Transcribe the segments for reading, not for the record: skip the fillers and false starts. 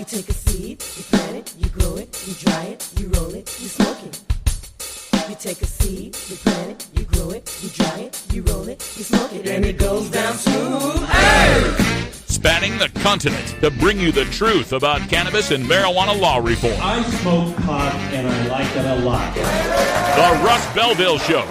You take a seed, you plant it, you grow it, you dry it, you roll it, you smoke it. You take a seed, you plant it, you grow it, you dry it, you roll it, you smoke it, and it goes down smooth. Hey! Spanning the continent to bring you the truth about cannabis and marijuana law reform. I smoke pot and I like it a lot. The Russ Belville Show.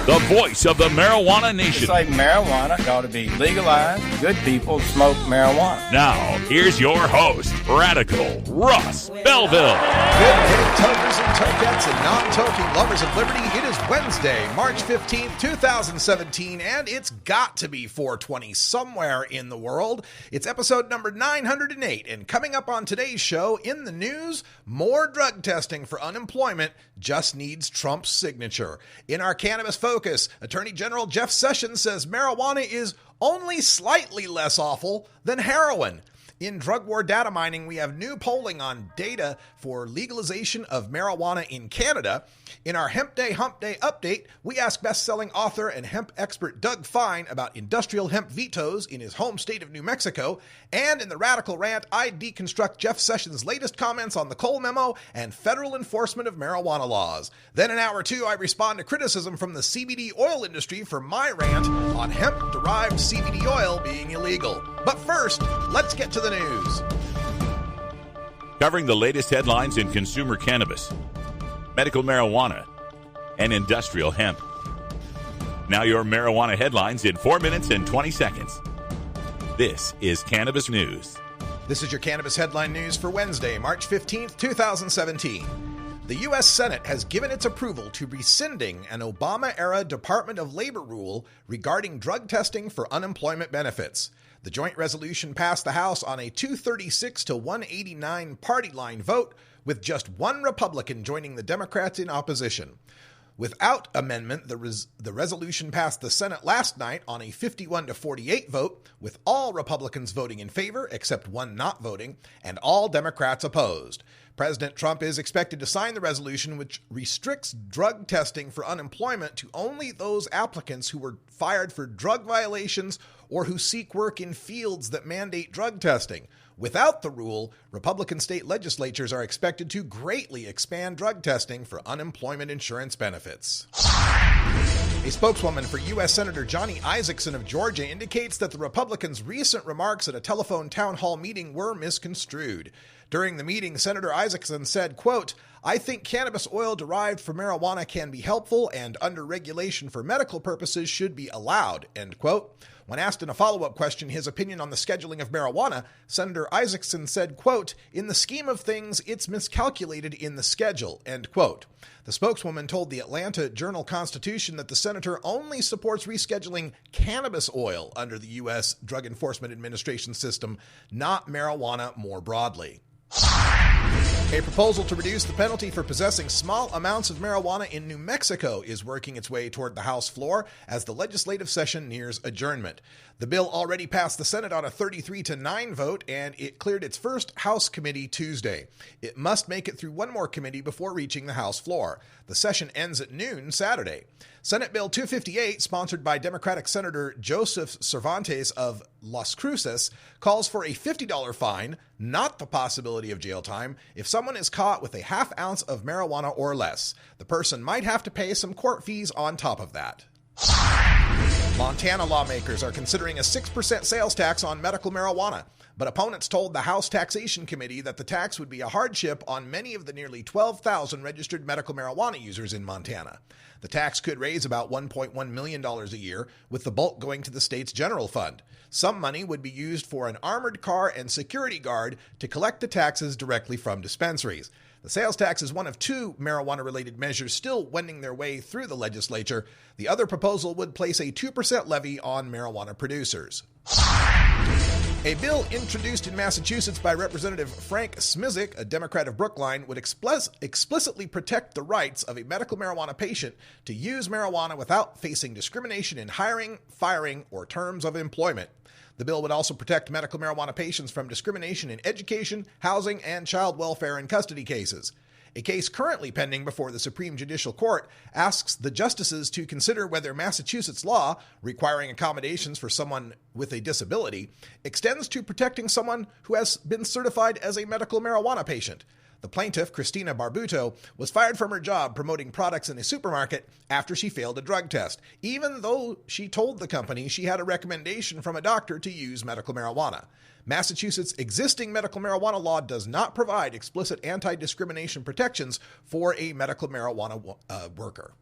The voice of the marijuana nation. It's like marijuana ought to be legalized. Good people smoke marijuana. Now, here's your host, Radical Russ Belville. Good day, tokers and tokettes and non-toking lovers of liberty. It is Wednesday, March 15th, 2017, and it's got to be 420 somewhere in the world. It's episode number 908, and coming up on today's show, in the news, more drug testing for unemployment just needs Trump's signature. In our cannabis focus, Attorney General Jeff Sessions says marijuana is only slightly less awful than heroin. In drug war data mining, we have new polling on data for legalization of marijuana in Canada. In our Hemp Day Hump Day update, we ask best-selling author and hemp expert Doug Fine about industrial hemp vetoes in his home state of New Mexico. And in the Radical Rant, I deconstruct Jeff Sessions' latest comments on the Cole Memo and federal enforcement of marijuana laws. Then in hour two, I respond to criticism from the CBD oil industry for my rant on hemp-derived CBD oil being illegal. But first, let's get to the news. Covering the latest headlines in consumer cannabis, medical marijuana, and industrial hemp. Now your marijuana headlines in 4 minutes and 20 seconds. This is Cannabis News. This is your Cannabis Headline News for Wednesday, March 15th, 2017. The U.S. Senate has given its approval to rescinding an Obama-era Department of Labor rule regarding drug testing for unemployment benefits. The joint resolution passed the House on a 236 to 189 party line vote, with just one Republican joining the Democrats in opposition. Without amendment, the resolution passed the Senate last night on a 51 to 48 vote, with all Republicans voting in favor except one not voting, and all Democrats opposed. President Trump is expected to sign the resolution, which restricts drug testing for unemployment to only those applicants who were fired for drug violations or who seek work in fields that mandate drug testing. Without the rule, Republican state legislatures are expected to greatly expand drug testing for unemployment insurance benefits. A spokeswoman for U.S. Senator Johnny Isakson of Georgia indicates that the Republicans' recent remarks at a telephone town hall meeting were misconstrued. During the meeting, Senator Isakson said, quote, "I think cannabis oil derived from marijuana can be helpful and under regulation for medical purposes should be allowed," end quote. When asked in a follow-up question his opinion on the scheduling of marijuana, Senator Isakson said, quote, "In the scheme of things, it's miscalculated in the schedule," end quote. The spokeswoman told the Atlanta Journal-Constitution that the senator only supports rescheduling cannabis oil under the U.S. Drug Enforcement Administration system, not marijuana more broadly. A proposal to reduce the penalty for possessing small amounts of marijuana in New Mexico is working its way toward the House floor as the legislative session nears adjournment. The bill already passed the Senate on a 33-9 vote, and it cleared its first House committee Tuesday. It must make it through one more committee before reaching the House floor. The session ends at noon Saturday. Senate Bill 258, sponsored by Democratic Senator Joseph Cervantes of Las Cruces, calls for a $50 fine, not the possibility of jail time, if someone is caught with a half ounce of marijuana or less. The person might have to pay some court fees on top of that. Montana lawmakers are considering a 6% sales tax on medical marijuana, but opponents told the House Taxation Committee that the tax would be a hardship on many of the nearly 12,000 registered medical marijuana users in Montana. The tax could raise about $1.1 million a year, with the bulk going to the state's general fund. Some money would be used for an armored car and security guard to collect the taxes directly from dispensaries. The sales tax is one of two marijuana-related measures still wending their way through the legislature. The other proposal would place a 2% levy on marijuana producers. A bill introduced in Massachusetts by Representative Frank Smizik, a Democrat of Brookline, would explicitly protect the rights of a medical marijuana patient to use marijuana without facing discrimination in hiring, firing, or terms of employment. The bill would also protect medical marijuana patients from discrimination in education, housing, and child welfare and custody cases. A case currently pending before the Supreme Judicial Court asks the justices to consider whether Massachusetts law, requiring accommodations for someone with a disability, extends to protecting someone who has been certified as a medical marijuana patient. The plaintiff, Christina Barbuto, was fired from her job promoting products in a supermarket after she failed a drug test, even though she told the company she had a recommendation from a doctor to use medical marijuana. Massachusetts' existing medical marijuana law does not provide explicit anti-discrimination protections for a medical marijuana worker.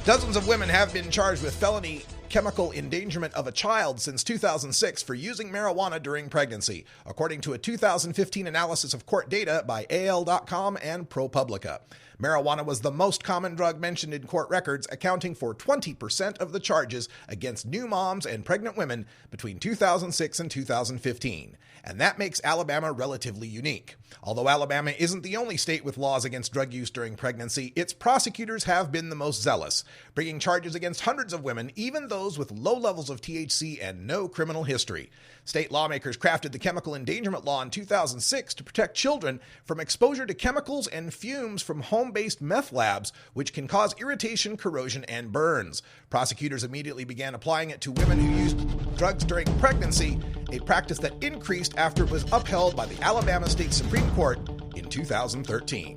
Dozens of women have been charged with felony chemical endangerment of a child since 2006 for using marijuana during pregnancy, according to a 2015 analysis of court data by AL.com and ProPublica. Marijuana was the most common drug mentioned in court records, accounting for 20% of the charges against new moms and pregnant women between 2006 and 2015. And that makes Alabama relatively unique. Although Alabama isn't the only state with laws against drug use during pregnancy, its prosecutors have been the most zealous, bringing charges against hundreds of women, even those with low levels of THC and no criminal history. State lawmakers crafted the chemical endangerment law in 2006 to protect children from exposure to chemicals and fumes from home-based meth labs, which can cause irritation, corrosion, and burns. Prosecutors immediately began applying it to women who used drugs during pregnancy, a practice that increased after it was upheld by the Alabama State Supreme Court in 2013.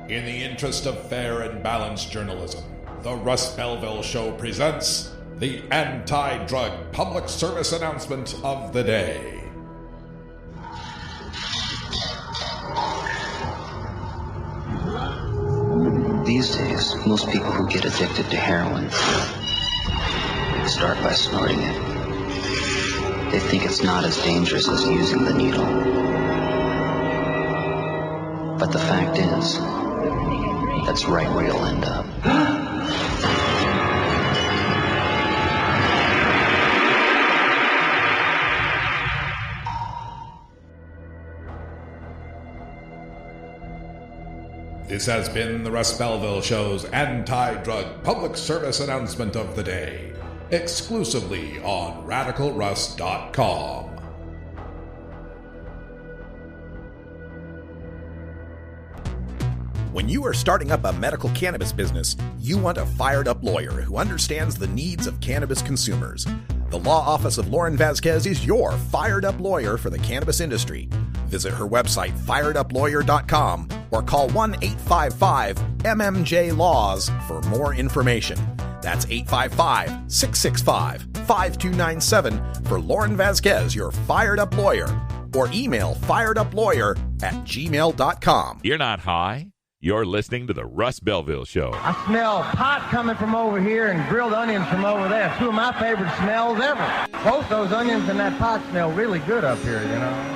In the interest of fair and balanced journalism, the Russ Belville Show presents the anti-drug public service announcement of the day. These days, most people who get addicted to heroin start by snorting it. They think it's not as dangerous as using the needle. But the fact is, that's right where you'll end up. This has been the Russ Belville Show's anti-drug public service announcement of the day, exclusively on RadicalRuss.com. When you are starting up a medical cannabis business, you want a fired-up lawyer who understands the needs of cannabis consumers. The law office of Lauren Vasquez is your fired-up lawyer for the cannabis industry. Visit her website, firedupLawyer.com, or call 1-855-MMJ-LAWS for more information. That's 855-665-5297 for Lauren Vasquez, your fired-up lawyer, or email firedupLawyer@gmail.com. You're not high. You're listening to the Russ Belville Show. I smell pot coming from over here and grilled onions from over there. Two of my favorite smells ever. Both those onions and that pot smell really good up here, you know.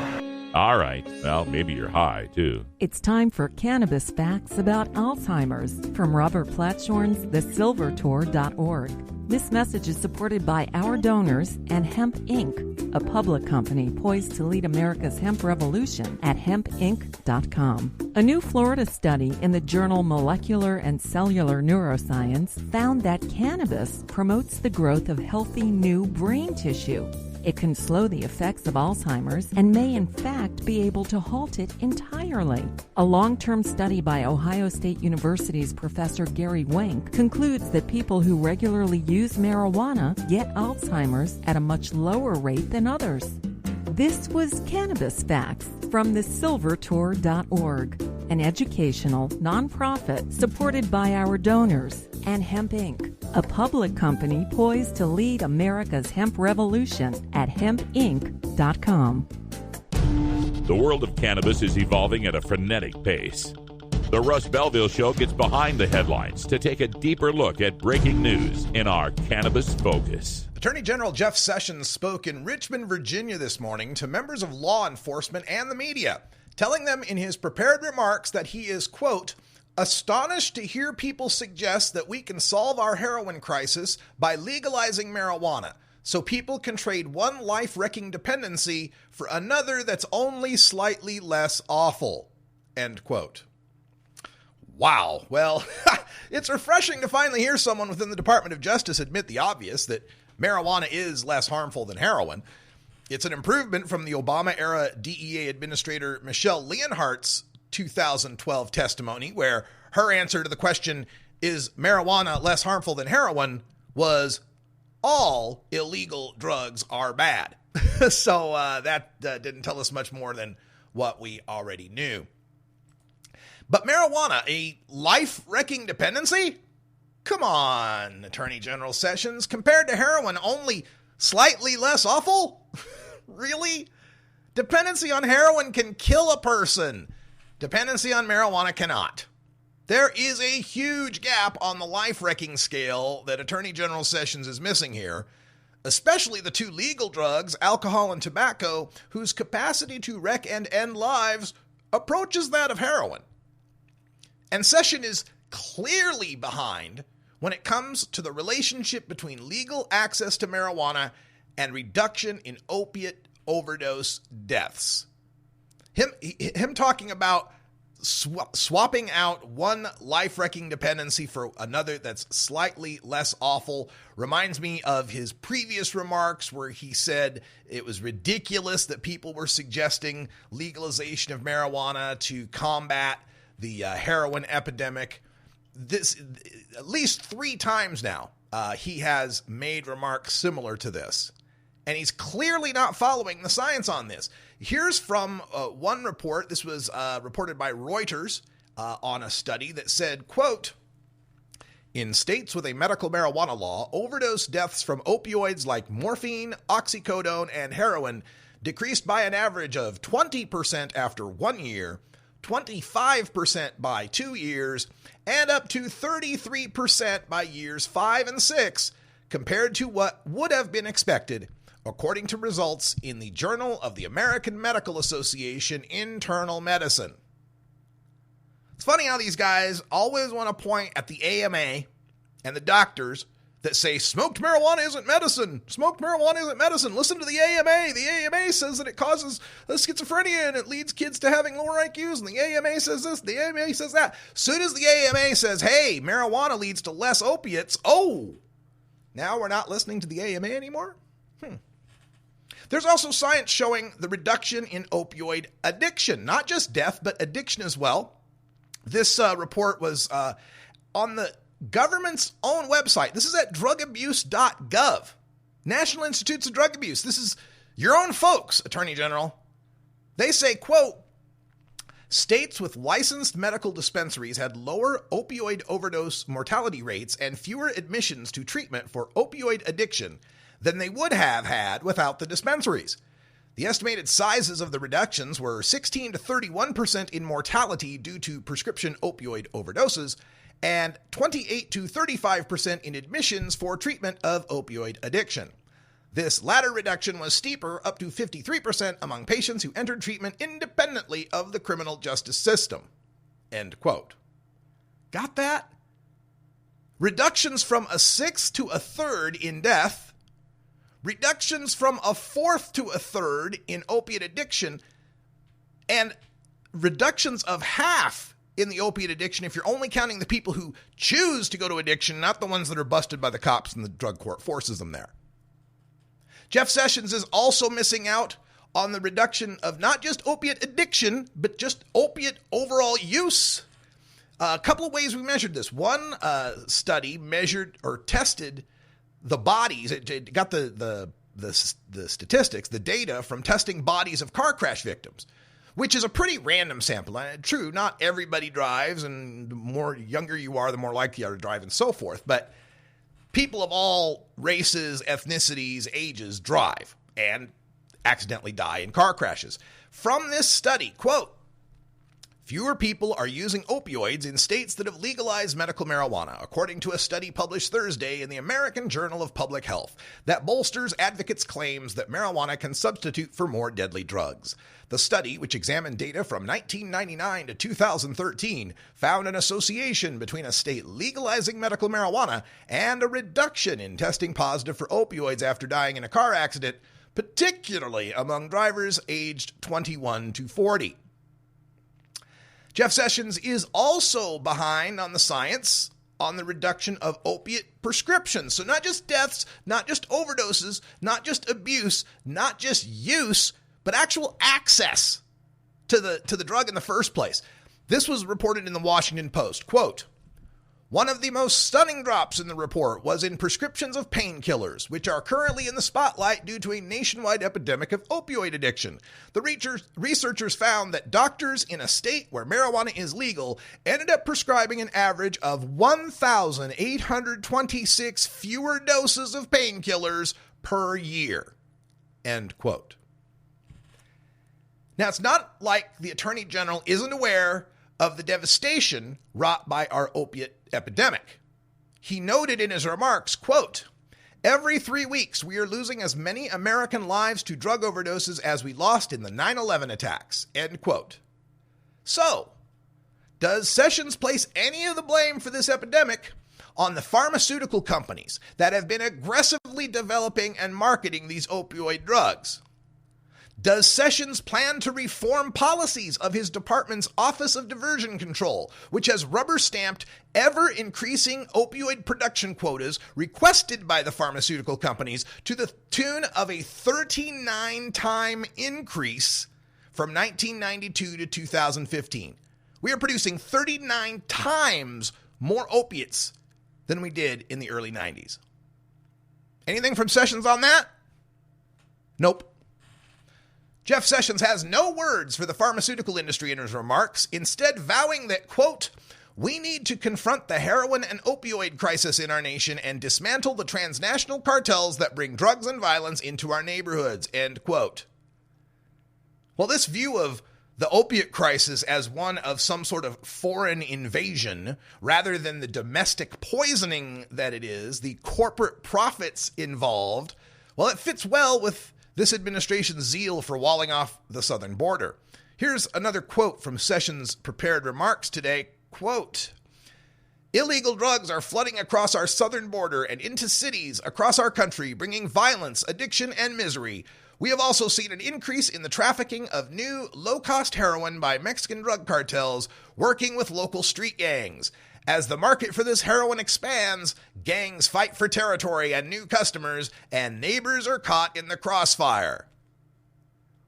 All right. Well, maybe you're high, too. It's time for cannabis facts about Alzheimer's from Robert Platshorn's thesilvertour.org. This message is supported by our donors and Hemp Inc., a public company poised to lead America's hemp revolution at hempinc.com. A new Florida study in the journal Molecular and Cellular Neuroscience found that cannabis promotes the growth of healthy new brain tissue. It can slow the effects of Alzheimer's and may in fact be able to halt it entirely. A long-term study by Ohio State University's Professor Gary Wenk concludes that people who regularly use marijuana get Alzheimer's at a much lower rate than others. This was Cannabis Facts from thesilvertour.org, an educational nonprofit supported by our donors, and Hemp Inc., a public company poised to lead America's hemp revolution at hempinc.com. The world of cannabis is evolving at a frenetic pace. The Russ Belville Show gets behind the headlines to take a deeper look at breaking news in our Cannabis Focus. Attorney General Jeff Sessions spoke in Richmond, Virginia this morning to members of law enforcement and the media, telling them in his prepared remarks that he is, quote, astonished to hear people suggest that we can solve our heroin crisis by legalizing marijuana, so people can trade one life-wrecking dependency for another that's only slightly less awful, end quote. Wow. Well, it's refreshing to finally hear someone within the Department of Justice admit the obvious, that marijuana is less harmful than heroin. It's an improvement from the Obama-era DEA Administrator Michelle Leonhardt's 2012 testimony, where her answer to the question, is marijuana less harmful than heroin, was all illegal drugs are bad. So that didn't tell us much more than what we already knew. But marijuana, a life-wrecking dependency? Come on, Attorney General Sessions. Compared to heroin, only slightly less awful? Really? Dependency on heroin can kill a person. Dependency on marijuana cannot. There is a huge gap on the life-wrecking scale that Attorney General Sessions is missing here, especially the two legal drugs, alcohol and tobacco, whose capacity to wreck and end lives approaches that of heroin. And Sessions is clearly behind when it comes to the relationship between legal access to marijuana and reduction in opiate overdose deaths. Him talking about swapping out one life-wrecking dependency for another that's slightly less awful reminds me of his previous remarks where he said it was ridiculous that people were suggesting legalization of marijuana to combat the heroin epidemic. This, at least 3 times now, he has made remarks similar to this. And he's clearly not following the science on this. Here's from one report. This was reported by Reuters on a study that said, quote, in states with a medical marijuana law, overdose deaths from opioids like morphine, oxycodone, and heroin decreased by an average of 20% after 1 year, 25% by 2 years, and up to 33% by years 5 and 6, compared to what would have been expected, according to results in the Journal of the American Medical Association Internal Medicine. It's funny how these guys always want to point at the AMA and the doctors that say smoked marijuana isn't medicine. Smoked marijuana isn't medicine. Listen to the AMA. The AMA says that it causes schizophrenia and it leads kids to having lower IQs. And the AMA says this, the AMA says that. Soon as the AMA says, hey, marijuana leads to less opiates, oh, now we're not listening to the AMA anymore? There's also science showing the reduction in opioid addiction, not just death, but addiction as well. This report was on the government's own website. This is at drugabuse.gov. National Institutes of Drug Abuse. This is your own folks, Attorney General. They say, quote, states with licensed medical dispensaries had lower opioid overdose mortality rates and fewer admissions to treatment for opioid addiction than they would have had without the dispensaries. The estimated sizes of the reductions were 16 to 31% in mortality due to prescription opioid overdoses and 28 to 35% in admissions for treatment of opioid addiction. This latter reduction was steeper, up to 53% among patients who entered treatment independently of the criminal justice system. End quote. Got that? Reductions from a sixth to a third in death, reductions from a fourth to a third in opiate addiction, and reductions of half in the opiate addiction if you're only counting the people who choose to go to addiction, not the ones that are busted by the cops and the drug court forces them there. Jeff Sessions is also missing out on the reduction of not just opiate addiction, but just opiate overall use. A couple of ways we measured this. One study measured or tested the bodies. It got the statistics, the data from testing bodies of car crash victims, which is a pretty random sample. True, not everybody drives, and the more younger you are, the more likely you are to drive and so forth. But people of all races, ethnicities, ages drive and accidentally die in car crashes. From this study, quote, fewer people are using opioids in states that have legalized medical marijuana, according to a study published Thursday in the American Journal of Public Health that bolsters advocates' claims that marijuana can substitute for more deadly drugs. The study, which examined data from 1999 to 2013, found an association between a state legalizing medical marijuana and a reduction in testing positive for opioids after dying in a car accident, particularly among drivers aged 21 to 40. Jeff Sessions is also behind on the science on the reduction of opiate prescriptions. So not just deaths, not just overdoses, not just abuse, not just use, but actual access to the drug in the first place. This was reported in the Washington Post. Quote, one of the most stunning drops in the report was in prescriptions of painkillers, which are currently in the spotlight due to a nationwide epidemic of opioid addiction. The researchers found that doctors in a state where marijuana is legal ended up prescribing an average of 1,826 fewer doses of painkillers per year. End quote. Now, it's not like the Attorney General isn't aware of the devastation wrought by our opiate epidemic. He noted in his remarks, quote, every 3 weeks we are losing as many American lives to drug overdoses as we lost in the 9/11 attacks, end quote. So, does Sessions place any of the blame for this epidemic on the pharmaceutical companies that have been aggressively developing and marketing these opioid drugs? Does Sessions plan to reform policies of his department's Office of Diversion Control, which has rubber-stamped ever-increasing opioid production quotas requested by the pharmaceutical companies to the tune of a 39-time increase from 1992 to 2015? We are producing 39 times more opiates than we did in the early 90s. Anything from Sessions on that? Nope. Jeff Sessions has no words for the pharmaceutical industry in his remarks, instead vowing that, quote, we need to confront the heroin and opioid crisis in our nation and dismantle the transnational cartels that bring drugs and violence into our neighborhoods, end quote. Well, this view of the opiate crisis as one of some sort of foreign invasion, rather than the domestic poisoning that it is, the corporate profits involved, well, it fits well with this administration's zeal for walling off the southern border. Here's another quote from Sessions' prepared remarks today. Quote, illegal drugs are flooding across our southern border and into cities across our country, bringing violence, addiction, and misery. We have also seen an increase in the trafficking of new low-cost heroin by Mexican drug cartels working with local street gangs. As the market for this heroin expands, gangs fight for territory and new customers, and neighbors are caught in the crossfire.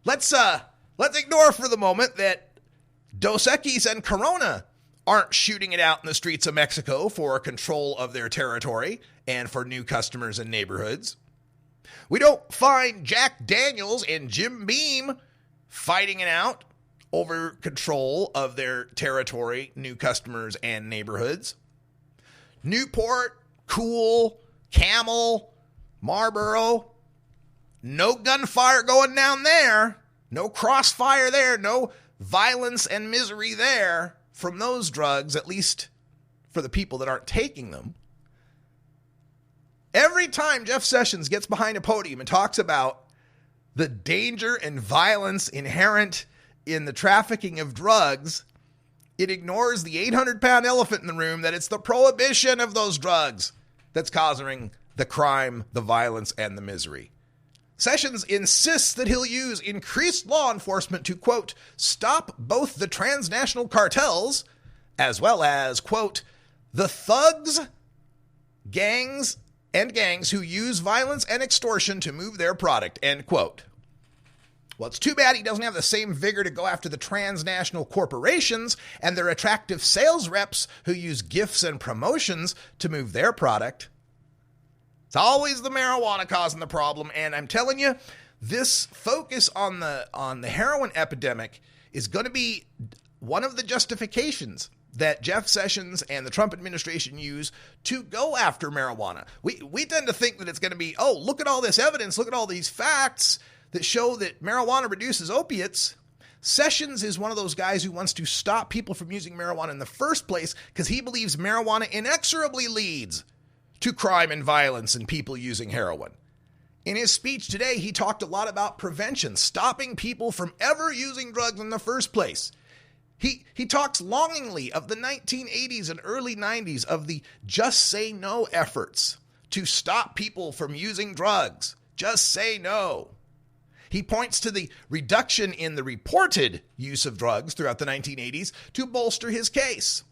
Let's ignore for the moment that Dos Equis and Corona aren't shooting it out in the streets of Mexico for control of their territory and for new customers and neighborhoods. We don't find Jack Daniels and Jim Beam fighting it out over control of their territory, new customers, and neighborhoods. Newport, Cool, Camel, Marlboro, no gunfire going down there, no crossfire there, no violence and misery there from those drugs, at least for the people that aren't taking them. Every time Jeff Sessions gets behind a podium and talks about the danger and violence inherent in the trafficking of drugs, it ignores the 800-pound elephant in the room that it's the prohibition of those drugs that's causing the crime, the violence, and the misery. Sessions insists that he'll use increased law enforcement to, quote, stop both the transnational cartels as well as, quote, the thugs, gangs who use violence and extortion to move their product, end quote. Well, it's too bad he doesn't have the same vigor to go after the transnational corporations and their attractive sales reps who use gifts and promotions to move their product. It's always the marijuana causing the problem, and I'm telling you, this focus on the heroin epidemic is going to be one of the justifications that Jeff Sessions and the Trump administration use to go after marijuana. We tend to think that it's going to be, oh, look at all this evidence, look at all these facts that show that marijuana reduces opiates. Sessions is one of those guys who wants to stop people from using marijuana in the first place because he believes marijuana inexorably leads to crime and violence and people using heroin. In his speech today, he talked a lot about prevention, stopping people from ever using drugs in the first place. He talks longingly of the 1980s and early 90s, of the Just Say No efforts to stop people from using drugs. Just say no. He points to the reduction in the reported use of drugs throughout the 1980s to bolster his case.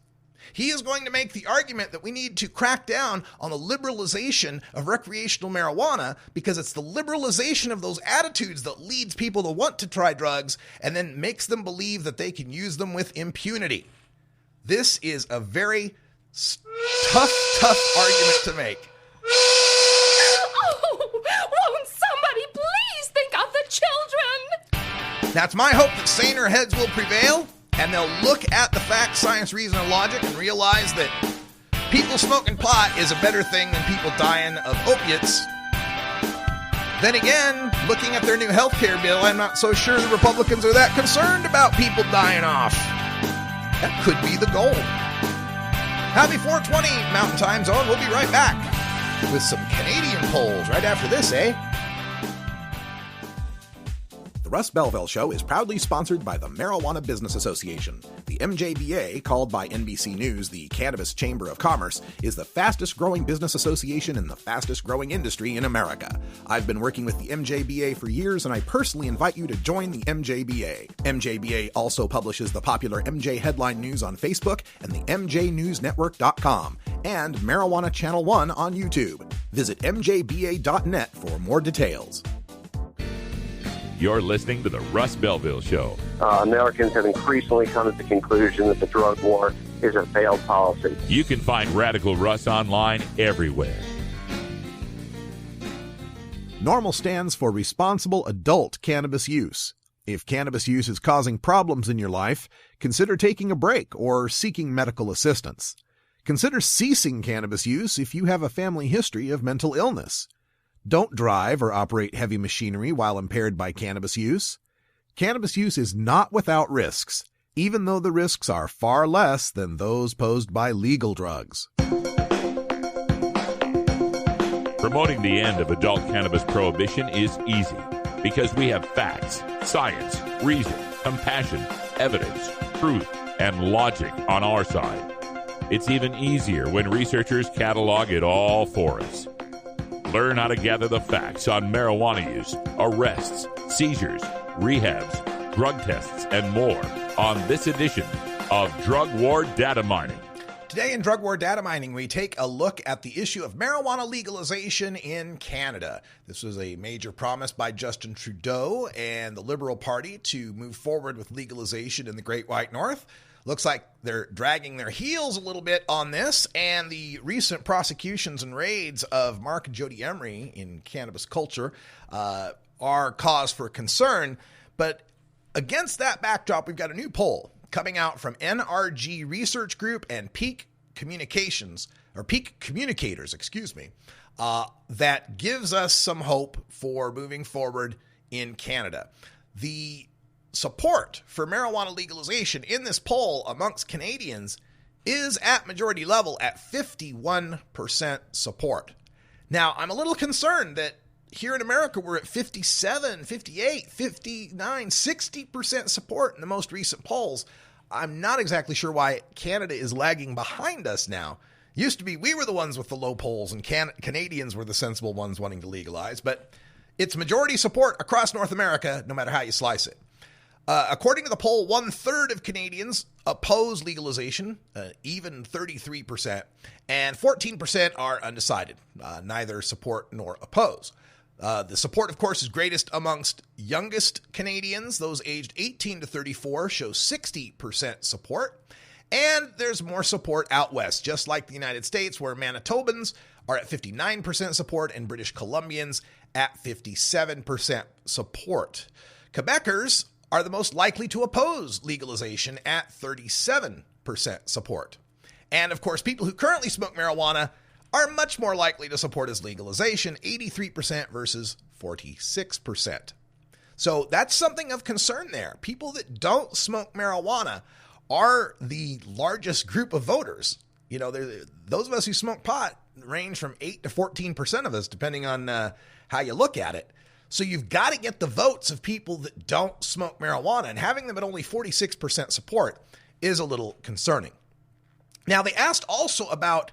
He is going to make the argument that we need to crack down on the liberalization of recreational marijuana because it's the liberalization of those attitudes that leads people to want to try drugs and then makes them believe that they can use them with impunity. This is a very tough argument to make. Oh, won't somebody please think of the children? Now, it's my hope that saner heads will prevail, and they'll look at the facts, science, reason, and logic and realize that people smoking pot is a better thing than people dying of opiates. Then again, looking at their new health care bill, I'm not so sure the Republicans are that concerned about people dying off. That could be the goal. Happy 420 Mountain Time Zone. We'll be right back with some Canadian polls right after this, eh? The Russ Belville Show is proudly sponsored by the Marijuana Business Association. The MJBA, called by NBC News the Cannabis Chamber of Commerce, is the fastest growing business association in the fastest growing industry in America. I've been working with the MJBA for years, and I personally invite you to join the MJBA. MJBA also publishes the popular MJ Headline News on Facebook and the MJNewsNetwork.com and Marijuana Channel 1 on YouTube. Visit mjba.net for more details. You're listening to the Russ Belville Show. Americans have increasingly come to the conclusion that the drug war is a failed policy. You can find Radical Russ online everywhere. NORMAL stands for Responsible Adult Cannabis Use. If cannabis use is causing problems in your life, consider taking a break or seeking medical assistance. Consider ceasing cannabis use if you have a family history of mental illness. Don't drive or operate heavy machinery while impaired by cannabis use. Cannabis use is not without risks, even though the risks are far less than those posed by legal drugs. Promoting the end of adult cannabis prohibition is easy because we have facts, science, reason, compassion, evidence, truth, and logic on our side. It's even easier when researchers catalog it all for us. Learn how to gather the facts on marijuana use, arrests, seizures, rehabs, drug tests, and more on this edition of Drug War Data Mining. Today in Drug War Data Mining, we take a look at the issue of marijuana legalization in Canada. This was a major promise by Justin Trudeau and the Liberal Party to move forward with legalization in the Great White North. Looks like they're dragging their heels a little bit on this, and the recent prosecutions and raids of Mark and Jody Emery in cannabis culture are cause for concern. But against that backdrop, we've got a new poll coming out from NRG Research Group and Peak Communicators, that gives us some hope for moving forward in Canada. The support for marijuana legalization in this poll amongst Canadians is at majority level at 51% support. Now, I'm a little concerned that here in America, we're at 57, 58, 59, 60% support in the most recent polls. I'm not exactly sure why Canada is lagging behind us now. Used to be we were the ones with the low polls and Canadians were the sensible ones wanting to legalize, but it's majority support across North America, no matter how you slice it. According to the poll, 1/3 of Canadians oppose legalization, even 33%, and 14% are undecided, neither support nor oppose. The support, of course, is greatest amongst youngest Canadians. Those aged 18 to 34 show 60% support. And there's more support out west, just like the United States, where Manitobans are at 59% support and British Columbians at 57% support. Quebecers are the most likely to oppose legalization at 37% support. And, of course, people who currently smoke marijuana are much more likely to support its legalization, 83% versus 46%. So that's something of concern there. People that don't smoke marijuana are the largest group of voters. You know, those of us who smoke pot range from 8 to 14% of us, depending on how you look at it. So you've got to get the votes of people that don't smoke marijuana, and having them at only 46% support is a little concerning. Now, they asked also about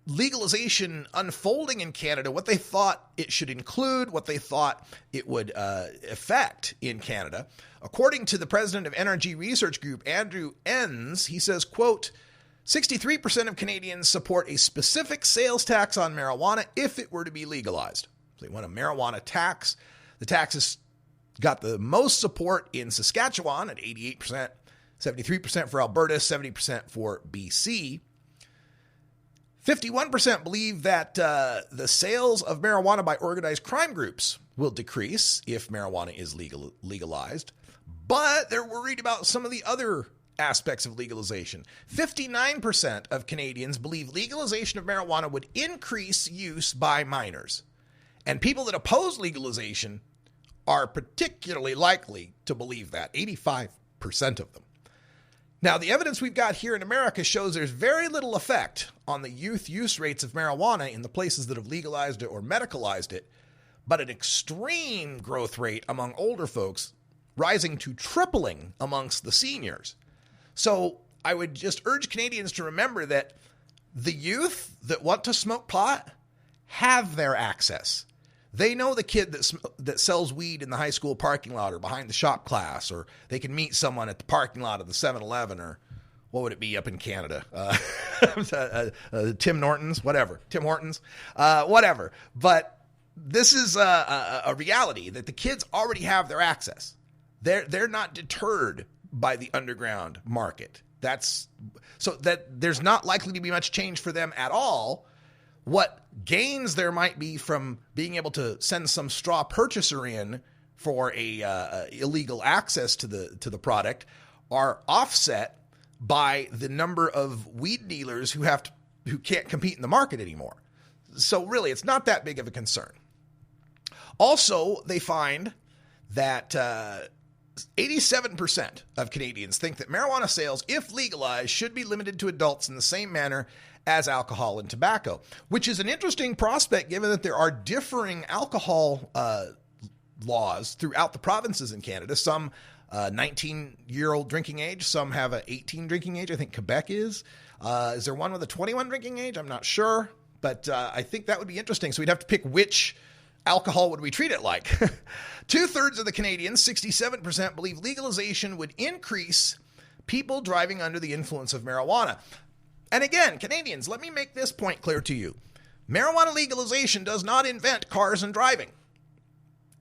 legalization unfolding in Canada, what they thought it should include, what they thought it would affect in Canada. According to the president of NRG Research Group, Andrew Enns, he says, quote, 63% of Canadians support a specific sales tax on marijuana if it were to be legalized. So they want a marijuana tax. The tax has got the most support in Saskatchewan at 88%, 73% for Alberta, 70% for BC. 51% believe that the sales of marijuana by organized crime groups will decrease if marijuana is legalized, but they're worried about some of the other aspects of legalization. 59% of Canadians believe legalization of marijuana would increase use by minors, and people that oppose legalization are particularly likely to believe that, 85% of them. Now, the evidence we've got here in America shows there's very little effect on the youth use rates of marijuana in the places that have legalized it or medicalized it, but an extreme growth rate among older folks, rising to tripling amongst the seniors. So I would just urge Canadians to remember that the youth that want to smoke pot have their access. They know the kid that sells weed in the high school parking lot or behind the shop class, or they can meet someone at the parking lot of the 7-Eleven, or what would it be up in Canada? Tim Hortons, whatever. Whatever. But this is a reality that the kids already have their access. They're not deterred by the underground market. So that there's not likely to be much change for them at all. What gains there might be from being able to send some straw purchaser in for a illegal access to the product are offset by the number of weed dealers who can't compete in the market anymore. So really, it's not that big of a concern. Also, they find that 87% of Canadians think that marijuana sales, if legalized, should be limited to adults in the same manner as alcohol and tobacco, which is an interesting prospect given that there are differing alcohol laws throughout the provinces in Canada. Some 19-year-old drinking age, some have an 18 drinking age. I think Quebec is. Is there one with a 21 drinking age? I'm not sure, but I think that would be interesting. So we'd have to pick which alcohol would we treat it like. 2/3 of the Canadians, 67%, believe legalization would increase people driving under the influence of marijuana. And again, Canadians, let me make this point clear to you. Marijuana legalization does not invent cars and driving.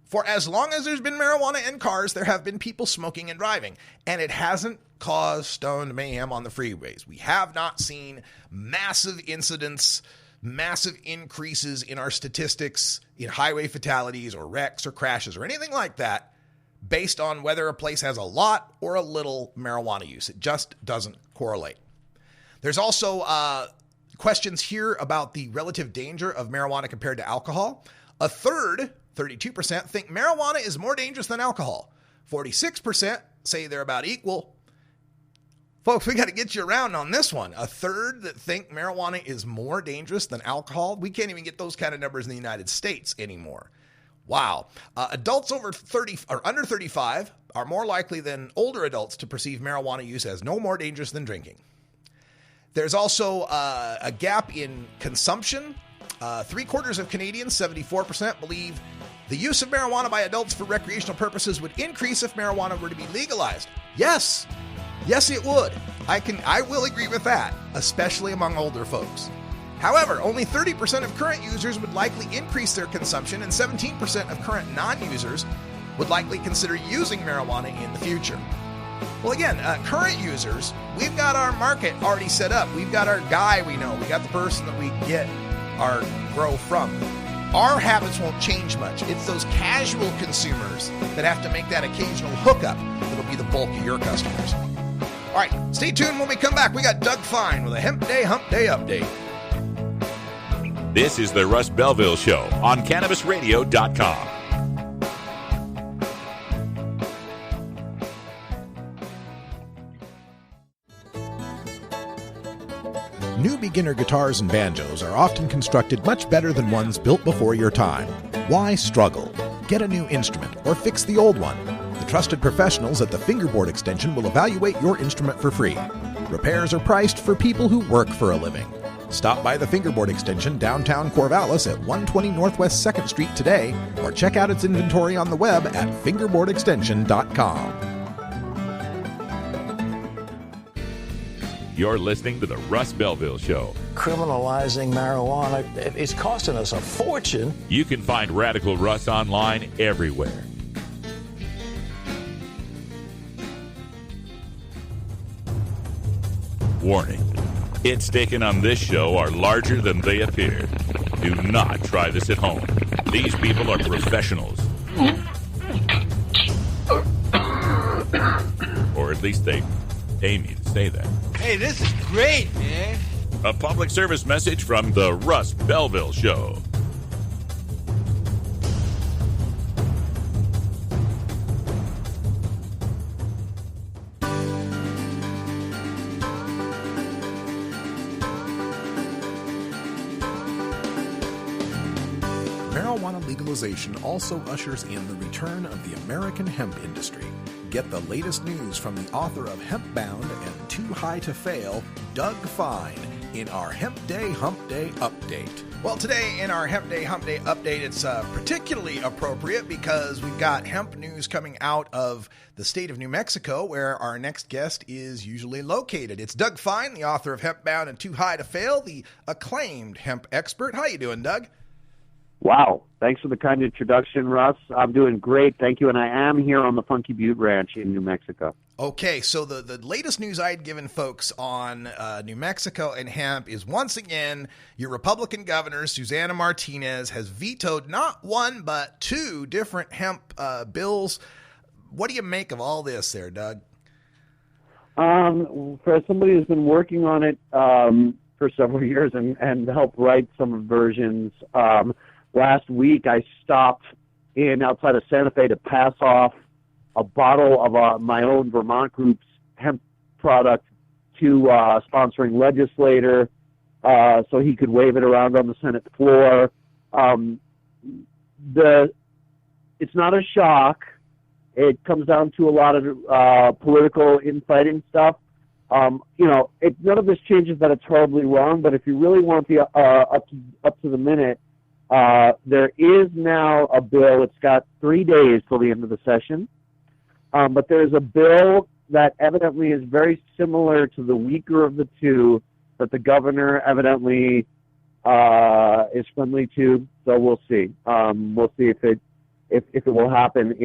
For as long as there's been marijuana in cars, there have been people smoking and driving, and it hasn't caused stoned mayhem on the freeways. We have not seen massive incidents, massive increases in our statistics in highway fatalities or wrecks or crashes or anything like that based on whether a place has a lot or a little marijuana use. It just doesn't correlate. There's also questions here about the relative danger of marijuana compared to alcohol. A third, 32%, think marijuana is more dangerous than alcohol. 46% say they're about equal. Folks, we got to get you around on this one. A third that think marijuana is more dangerous than alcohol. We can't even get those kind of numbers in the United States anymore. Wow. Adults over 30 or under 35 are more likely than older adults to perceive marijuana use as no more dangerous than drinking. There's also a gap in consumption. 3/4 of Canadians, 74%, believe the use of marijuana by adults for recreational purposes would increase if marijuana were to be legalized. Yes, it would. I will agree with that, especially among older folks. However, only 30% of current users would likely increase their consumption, and 17% of current non-users would likely consider using marijuana in the future. Well, again, current users, we've got our market already set up. We've got our guy we know. We got the person that we get our grow from. Our habits won't change much. It's those casual consumers that have to make that occasional hookup that'll be the bulk of your customers. All right, stay tuned. When we come back, we got Doug Fine with a Hump Day update. This is the Russ Belville Show on CannabisRadio.com. New beginner guitars and banjos are often constructed much better than ones built before your time. Why struggle? Get a new instrument or fix the old one. The trusted professionals at the Fingerboard Extension will evaluate your instrument for free. Repairs are priced for people who work for a living. Stop by the Fingerboard Extension downtown Corvallis at 120 Northwest 2nd Street today, or check out its inventory on the web at fingerboardextension.com. You're listening to the Russ Belville Show. Criminalizing marijuana is costing us a fortune. You can find Radical Russ online everywhere. Warning. Hits taken on this show are larger than they appear. Do not try this at home. These people are professionals. Or at least they pay me to say that. Hey, this is great, man. A public service message from the Russ Belville Show. Marijuana legalization also ushers in the return of the American hemp industry. Get the latest news from the author of Hempbound and Too High to Fail, Doug Fine, in our Hemp Day Hump Day Update. Well, today in our Hemp Day Hump Day Update, it's particularly appropriate because we've got hemp news coming out of the state of New Mexico, where our next guest is usually located. It's Doug Fine, the author of Hempbound and Too High to Fail, the acclaimed hemp expert. How you doing, Doug? Wow. Thanks for the kind introduction, Russ. I'm doing great. Thank you. And I am here on the Funky Butte Ranch in New Mexico. Okay, so the latest news I had given folks on New Mexico and hemp is, once again, your Republican governor, Susana Martinez, has vetoed not one but two different hemp bills. What do you make of all this there, Doug? For somebody who's been working on it for several years and helped write some versions, last week I stopped in outside of Santa Fe to pass off a bottle of my own Vermont group's hemp product to sponsoring legislator so he could wave it around on the Senate floor. It's not a shock. It comes down to a lot of political infighting stuff. None of this changes that it's horribly wrong, but if you really want the up to the minute, there is now a bill. It's got 3 days till the end of the session. But there's a bill that evidently is very similar to the weaker of the two that the governor evidently is friendly to. So we'll see. We'll see if it will happen.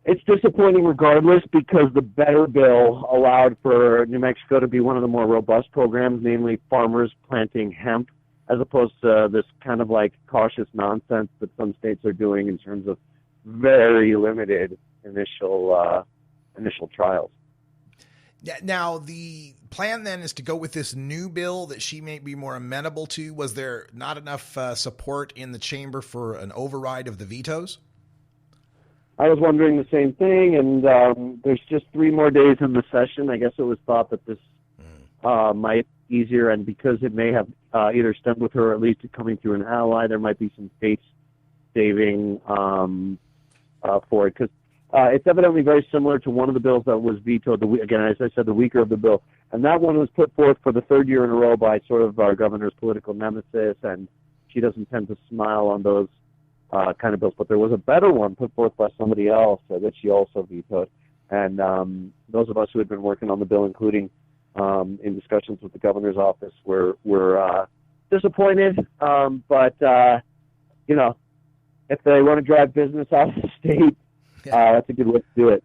It's disappointing regardless, because the better bill allowed for New Mexico to be one of the more robust programs, namely farmers planting hemp, as opposed to this kind of like cautious nonsense that some states are doing in terms of very limited initial trials. Now, the plan then is to go with this new bill that she may be more amenable to. Was there not enough support in the chamber for an override of the vetoes? I was wondering the same thing, and there's just 3 more days in the session. I guess it was thought that this might be easier, and because it may have either stemmed with her or at least coming through an ally, there might be some space saving for it, because it's evidently very similar to one of the bills that was vetoed, again, as I said, the weaker of the bill. And that one was put forth for the 3rd year in a row by sort of our governor's political nemesis, and she doesn't tend to smile on those kind of bills. But there was a better one put forth by somebody else that she also vetoed. And those of us who had been working on the bill, including in discussions with the governor's office, were disappointed. But if they want to drive business out of the state, that's a good way to do it.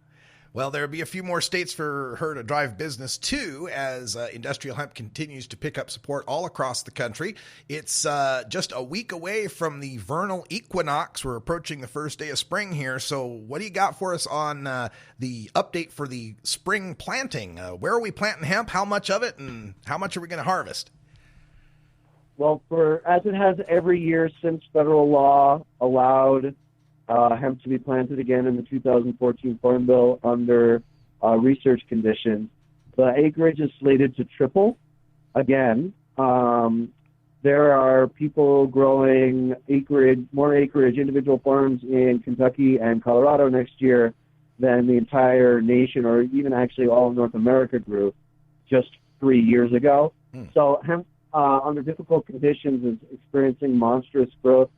Well, there'll be a few more states for her to drive business to as industrial hemp continues to pick up support all across the country. It's just a week away from the vernal equinox. We're approaching the first day of spring here. So what do you got for us on the update for the spring planting? Where are we planting hemp? How much of it? And how much are we going to harvest? Well, as it has every year since federal law allowed hemp to be planted again in the 2014 Farm Bill under research conditions, the acreage is slated to triple again. There are people growing more acreage, individual farms in Kentucky and Colorado next year than the entire nation, or even actually all of North America, grew just 3 years ago. So hemp, under difficult conditions, is experiencing monstrous growth.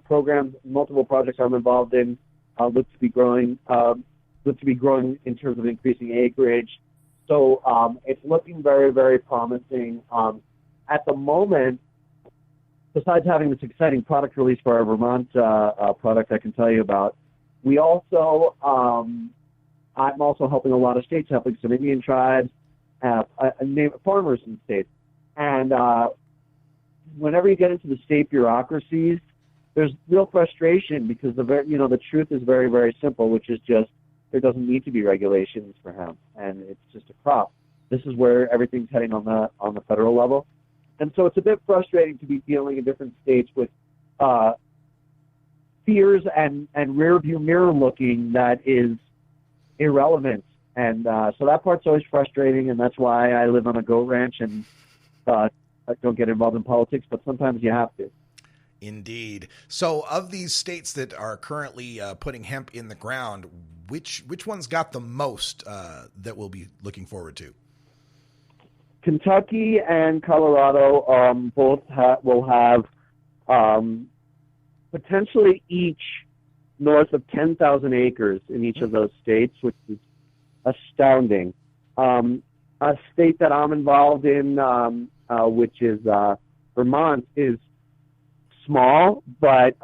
Programs, multiple projects I'm involved in, look to be growing in terms of increasing acreage. So it's looking very, very promising. At the moment, besides having this exciting product release for our Vermont product I can tell you about, we also, I'm also helping a lot of states, helping some Indian tribes, farmers in states. And whenever you get into the state bureaucracies, there's real frustration because the truth is very, very simple, which is just there doesn't need to be regulations for hemp, and it's just a crop. This is where everything's heading on the federal level. And so it's a bit frustrating to be dealing in different states with fears and rear view mirror looking that is irrelevant. And so that part's always frustrating, and that's why I live on a goat ranch and I don't get involved in politics, but sometimes you have to. Indeed. So of these states that are currently putting hemp in the ground, which ones got the most that we'll be looking forward to? Kentucky and Colorado both will have potentially each north of 10,000 acres in each of those states, which is astounding. A state that I'm involved in, which is Vermont, is small, but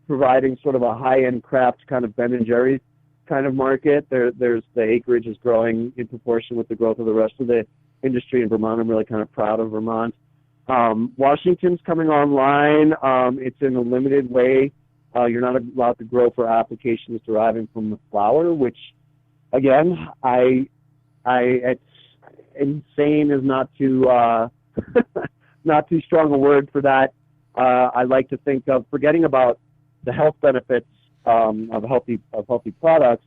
providing sort of a high-end craft kind of Ben & Jerry's kind of market. There's the acreage is growing in proportion with the growth of the rest of the industry in Vermont. I'm really kind of proud of Vermont. Washington's coming online. It's in a limited way. You're not allowed to grow for applications deriving from the flower, which, again, it's insane is not too not too strong a word for that. I like to think of forgetting about the health benefits of healthy products.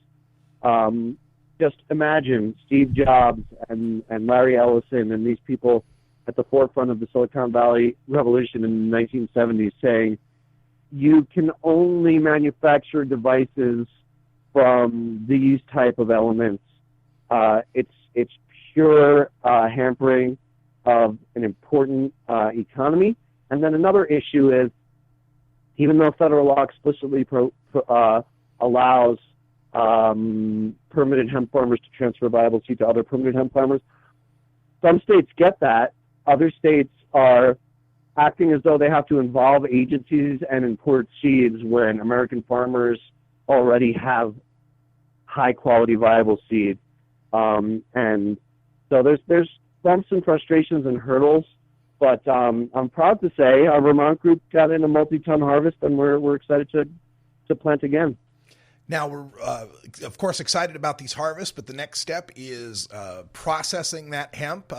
Just imagine Steve Jobs and Larry Ellison and these people at the forefront of the Silicon Valley revolution in the 1970s saying, you can only manufacture devices from these type of elements. It's pure hampering of an important economy. And then another issue is, even though federal law explicitly allows permitted hemp farmers to transfer viable seed to other permitted hemp farmers, some states get that. Other states are acting as though they have to involve agencies and import seeds when American farmers already have high-quality viable seed. And so there's bumps and frustrations and hurdles. But I'm proud to say our Vermont group got in a multi-ton harvest, and we're excited to plant again. Now, we're, of course, excited about these harvests, but the next step is processing that hemp.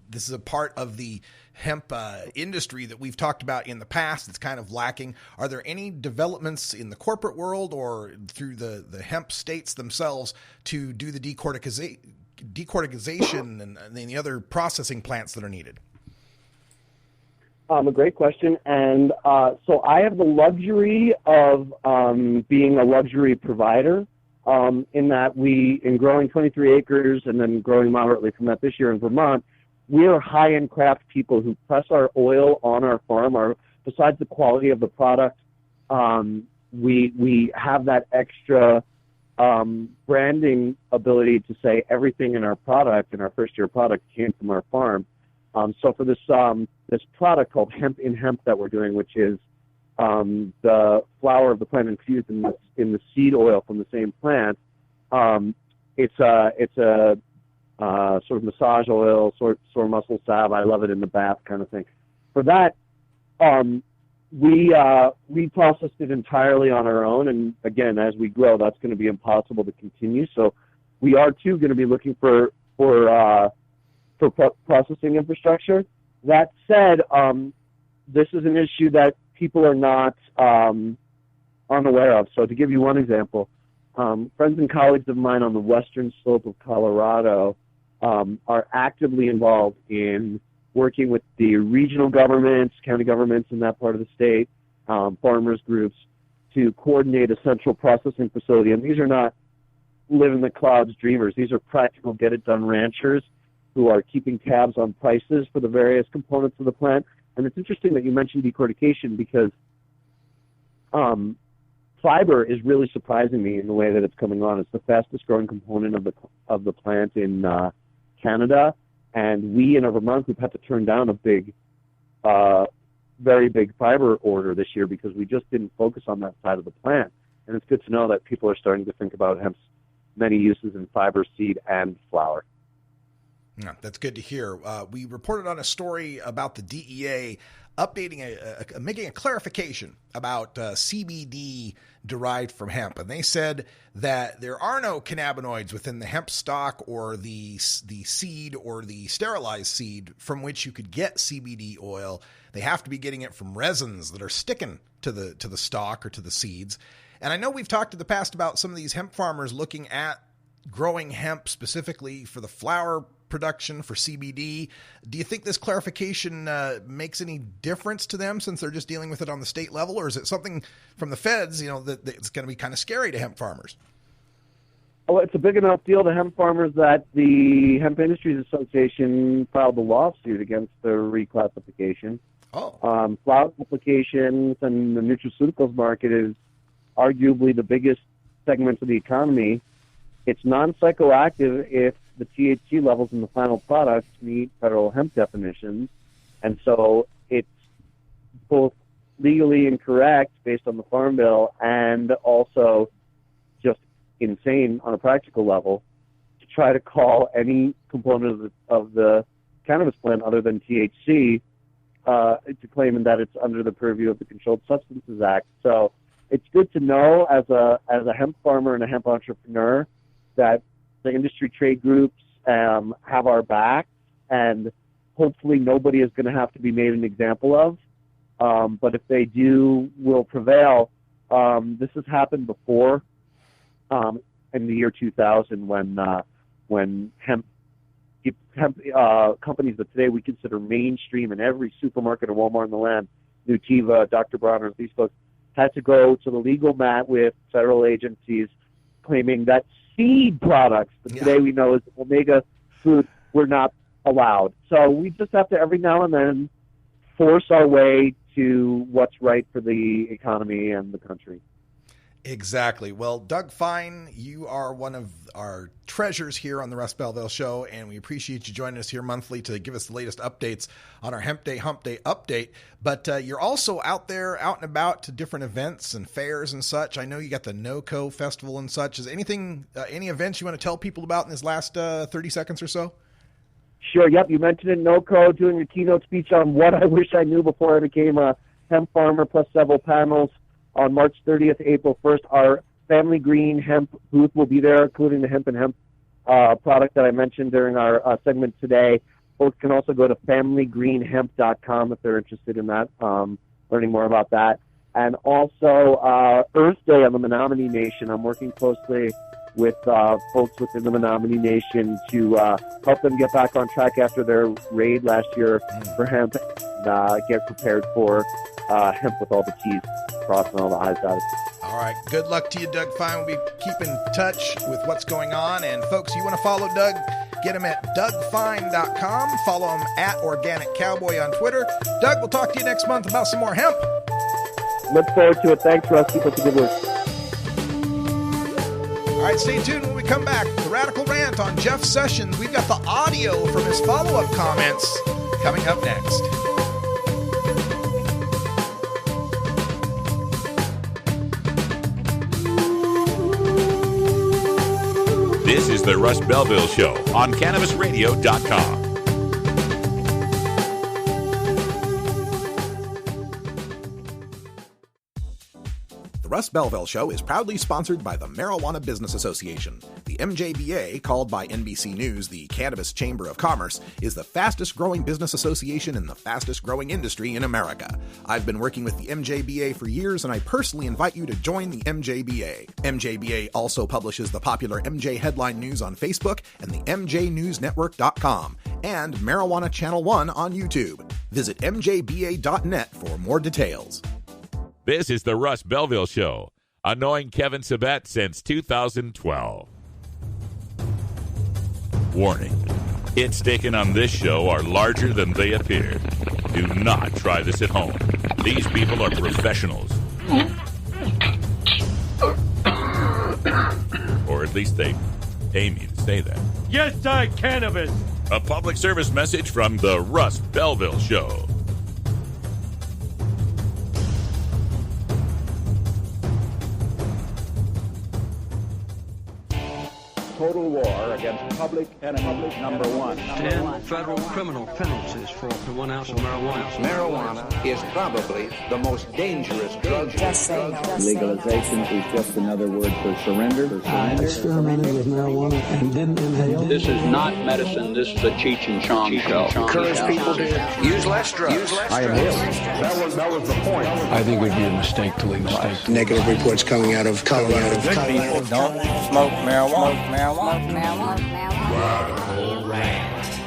This is a part of the hemp industry that we've talked about in the past. It's kind of lacking. Are there any developments in the corporate world or through the hemp states themselves to do the decorticization and the other processing plants that are needed? A great question. And so I have the luxury of being a luxury provider in that in growing 23 acres and then growing moderately from that this year in Vermont, we are high-end craft people who press our oil on our farm. Besides the quality of the product, we have that extra branding ability to say everything in our product, in our first-year product, came from our farm. So for this product called Hemp in Hemp that we're doing, which is the flower of the plant infused in the seed oil from the same plant, it's a sort of massage oil, sore muscle salve. I love it in the bath kind of thing. For that, we processed it entirely on our own, and again, as we grow, that's going to be impossible to continue. So we are too going to be looking for processing infrastructure. That said, this is an issue that people are not unaware of. So to give you one example, friends and colleagues of mine on the western slope of Colorado are actively involved in working with the regional governments, county governments in that part of the state, farmers groups, to coordinate a central processing facility. And these are not live-in-the-clouds dreamers. These are practical, get-it-done ranchers who are keeping tabs on prices for the various components of the plant. And it's interesting that you mentioned decortication because fiber is really surprising me in the way that it's coming on. It's the fastest growing component of the plant in Canada, and we in over month we've had to turn down a big, very big fiber order this year because we just didn't focus on that side of the plant. And it's good to know that people are starting to think about hemp's many uses in fiber, seed, and flour. Yeah, that's good to hear. We reported on a story about the DEA updating, making a clarification about CBD derived from hemp. And they said that there are no cannabinoids within the hemp stock or the seed or the sterilized seed from which you could get CBD oil. They have to be getting it from resins that are sticking to the stalk or to the seeds. And I know we've talked in the past about some of these hemp farmers looking at growing hemp specifically for the flower production for CBD. Do you think this clarification makes any difference to them since they're just dealing with it on the state level, or is it something from the feds, that it's going to be kind of scary to hemp farmers? Oh, it's a big enough deal to hemp farmers that the Hemp Industries Association filed a lawsuit against the reclassification. Oh. Flower applications and the nutraceuticals market is arguably the biggest segment of the economy. It's non-psychoactive if the THC levels in the final products meet federal hemp definitions. And so it's both legally incorrect based on the Farm Bill and also just insane on a practical level to try to call any component of the cannabis plant other than THC to claim that it's under the purview of the Controlled Substances Act. So it's good to know as a hemp farmer and a hemp entrepreneur that the industry trade groups have our back, and hopefully nobody is going to have to be made an example of. But if they do, we'll prevail. This has happened before in the year 2000 when hemp companies that today we consider mainstream in every supermarket or Walmart in the land, Nutiva, Dr. Bronner's, these folks, had to go to the legal mat with federal agencies claiming that seed products that today we know as omega food were not allowed. So we just have to every now and then force our way to what's right for the economy and the country. Exactly. Well, Doug Fine, you are one of our treasures here on the Russ Belville Show, and we appreciate you joining us here monthly to give us the latest updates on our Hemp Day Hump Day update. But you're also out there, out and about to different events and fairs and such. I know you got the NOCO Festival and such. Is anything, any events you want to tell people about in this last 30 seconds or so? Sure. Yep. You mentioned in NOCO doing a keynote speech on what I wish I knew before I became a hemp farmer, plus several panels. On March 30th, April 1st, our Family Green Hemp booth will be there, including the hemp and hemp product that I mentioned during our segment today. Folks can also go to familygreenhemp.com if they're interested in that, learning more about that. And also Earth Day on the Menominee Nation. I'm working closely with folks within the Menominee Nation to help them get back on track after their raid last year for hemp and get prepared for hemp with all the T's crossed and all the I's dotted. All right. Good luck to you, Doug Fine. We'll be keeping in touch with what's going on. And folks, you want to follow Doug, get him at dougfine.com. Follow him at Organic Cowboy on Twitter. Doug, we'll talk to you next month about some more hemp. Look forward to it. Thanks, Russ. Keep up the good work. All right, stay tuned when we come back. The Radical Rant on Jeff Sessions. We've got the audio from his follow-up comments coming up next. This is the Russ Belville Show on CannabisRadio.com. The Russ Belville Show is proudly sponsored by the Marijuana Business Association. The MJBA, called by NBC News the Cannabis Chamber of Commerce, is the fastest growing business association in the fastest growing industry in America. I've been working with the MJBA for years, and I personally invite you to join the MJBA. MJBA also publishes the popular MJ Headline News on Facebook and the MJNewsNetwork.com and Marijuana Channel 1 on YouTube. Visit mjba.net for more details. This is the Russ Belville Show, annoying Kevin Sabet since 2012. Warning, hits taken on this show are larger than they appear. Do not try this at home. These people are professionals. Or at least they pay me to say that. Yes, I cannabis. A public service message from the Russ Belville Show. Total war against public enemy number one. 10 federal criminal penalties for up to 1 ounce of marijuana. Marijuana is probably the most dangerous drug. Legalization is just another word for surrender. I experimented with marijuana and didn't inhale. This is not medicine. This is a Cheech and Chong show. Encourage people to use less drugs. I am here. That was the point. I think it would be a mistake to legalize. Negative reports coming out of Colorado. Good people don't smoke marijuana. Radical Rant.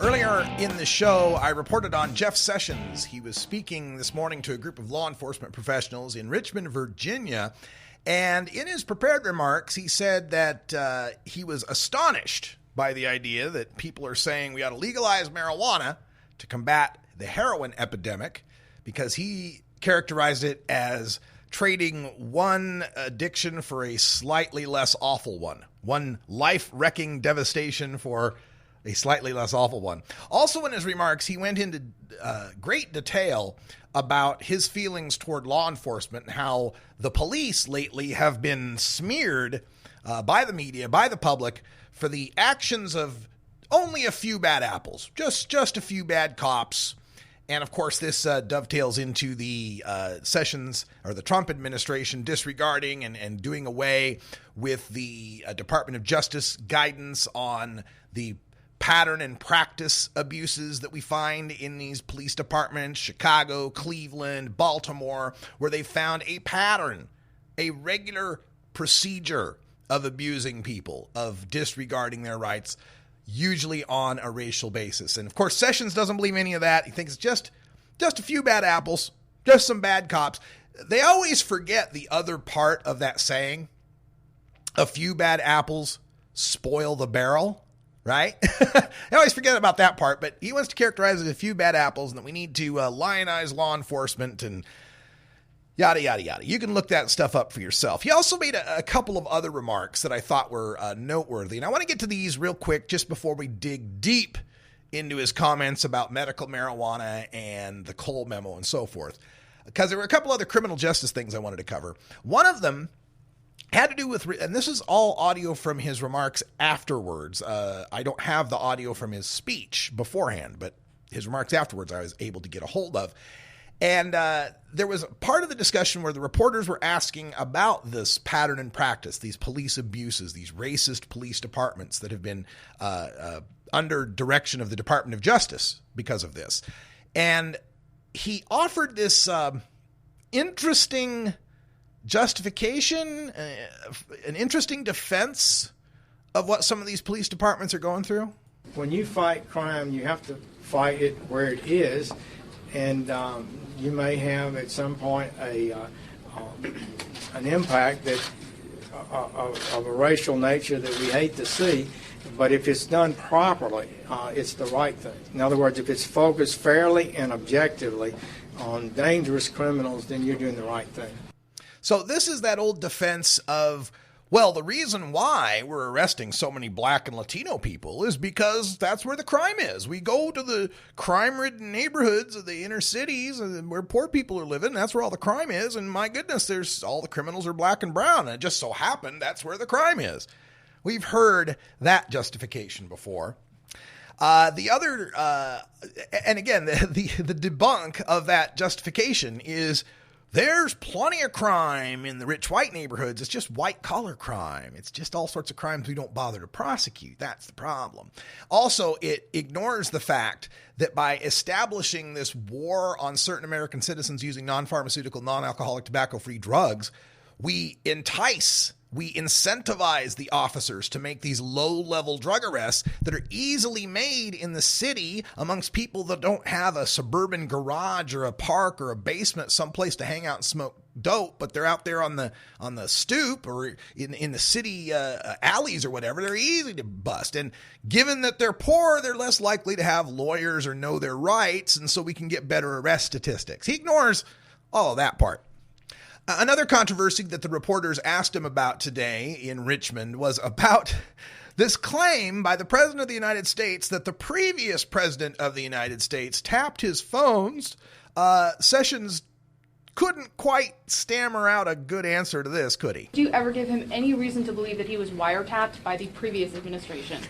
Earlier in the show, I reported on Jeff Sessions. He was speaking this morning to a group of law enforcement professionals in Richmond, Virginia. And in his prepared remarks, he said that he was astonished by the idea that people are saying we ought to legalize marijuana to combat the heroin epidemic, because he characterized it as trading one addiction for a slightly less awful one life-wrecking devastation for a slightly less awful one. Also in his remarks, he went into great detail about his feelings toward law enforcement and how the police lately have been smeared by the media, by the public, for the actions of only a few bad apples, just a few bad cops. And, of course, this dovetails into the Sessions or the Trump administration disregarding and doing away with the Department of Justice guidance on the pattern and practice abuses that we find in these police departments, Chicago, Cleveland, Baltimore, where they found a pattern, a regular procedure of abusing people, of disregarding their rights, usually on a racial basis. And of course, Sessions doesn't believe any of that. He thinks it's just a few bad apples, just some bad cops. They always forget the other part of that saying, a few bad apples spoil the barrel, right? They always forget about that part, but he wants to characterize it as a few bad apples and that we need to lionize law enforcement and yada, yada, yada. You can look that stuff up for yourself. He also made a couple of other remarks that I thought were noteworthy. And I want to get to these real quick just before we dig deep into his comments about medical marijuana and the Cole memo and so forth, because there were a couple other criminal justice things I wanted to cover. One of them had to do with, and this is all audio from his remarks afterwards. I don't have the audio from his speech beforehand, but his remarks afterwards I was able to get a hold of. And there was part of the discussion where the reporters were asking about this pattern and practice, these police abuses, these racist police departments that have been under direction of the Department of Justice because of this. And he offered this interesting justification, an interesting defense of what some of these police departments are going through. When you fight crime, you have to fight it where it is. And you may have at some point an impact that of a racial nature that we hate to see, but if it's done properly, it's the right thing. In other words, if it's focused fairly and objectively on dangerous criminals, then you're doing the right thing. So this is that old defense of, well, the reason why we're arresting so many black and Latino people is because that's where the crime is. We go to the crime-ridden neighborhoods of the inner cities and where poor people are living. That's where all the crime is. And my goodness, there's all the criminals are black and brown. And it just so happened that's where the crime is. We've heard that justification before. The other, and again, the debunk of that justification is, there's plenty of crime in the rich white neighborhoods. It's just white-collar crime. It's just all sorts of crimes we don't bother to prosecute. That's the problem. Also, it ignores the fact that by establishing this war on certain American citizens using non-pharmaceutical, non-alcoholic, tobacco-free drugs, we incentivize the officers to make these low-level drug arrests that are easily made in the city amongst people that don't have a suburban garage or a park or a basement someplace to hang out and smoke dope, but they're out there on the stoop or in the city alleys or whatever. They're easy to bust. And given that they're poor, they're less likely to have lawyers or know their rights, and so we can get better arrest statistics. He ignores all of that part. Another controversy that the reporters asked him about today in Richmond was about This claim by the President of the United States that the previous President of the United States tapped his phones, Sessions couldn't quite stammer out a good answer to this, could he? Do you ever give him any reason to believe that he was wiretapped by the previous administration?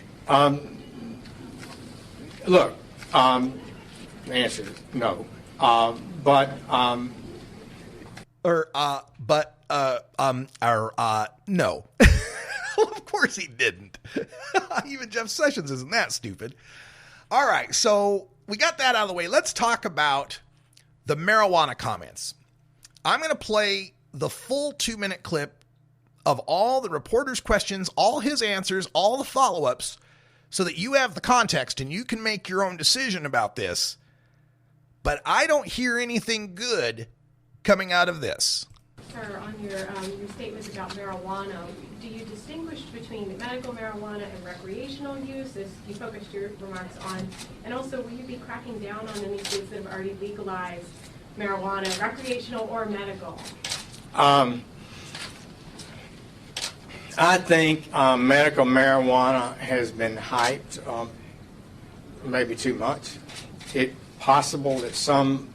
Look, the answer is no. No. Of course he didn't. Even Jeff Sessions isn't that stupid. All right, so we got that out of the way. Let's talk about the marijuana comments. I'm going to play the full 2-minute clip of all the reporter's questions, all his answers, all the follow-ups, so that you have the context and you can make your own decision about this. But I don't hear anything good coming out of this. Sir, on your statements about marijuana, do you distinguish between medical marijuana and recreational use, as you focused your remarks on? And also, will you be cracking down on any states that have already legalized marijuana, recreational or medical? I think medical marijuana has been hyped, maybe too much. It's possible that some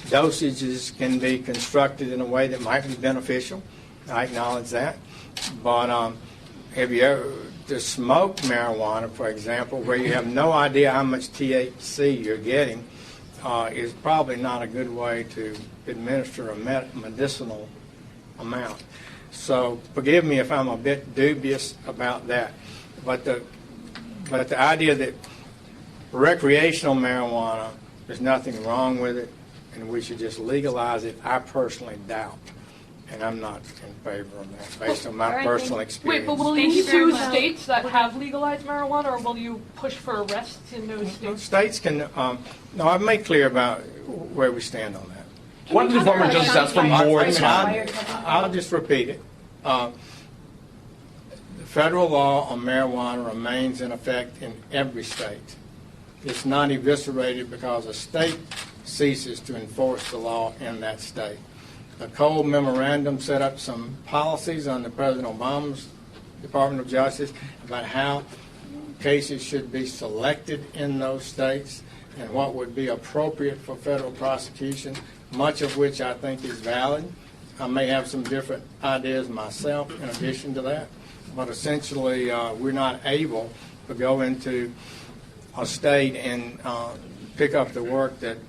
dosages can be constructed in a way that might be beneficial. I acknowledge that. But have you ever to smoke marijuana, for example, where you have no idea how much THC you're getting, is probably not a good way to administer a medicinal amount. So forgive me if I'm a bit dubious about that. But the idea that recreational marijuana, there's nothing wrong with it, and we should just legalize it, I personally doubt. And I'm not in favor of that, based on my personal experience. Wait, but will you sue states that have legalized marijuana, or will you push for arrests in those states? States can, no, I've made clear about where we stand on that. One of the former judges asked for more time. I'll just repeat it. The federal law on marijuana remains in effect in every state. It's not eviscerated because a state ceases to enforce the law in that state. The Cole Memorandum set up some policies under President Obama's Department of Justice about how cases should be selected in those states and what would be appropriate for federal prosecution, much of which I think is valid. I may have some different ideas myself in addition to that, but essentially we're not able to go into a state and pick up the work that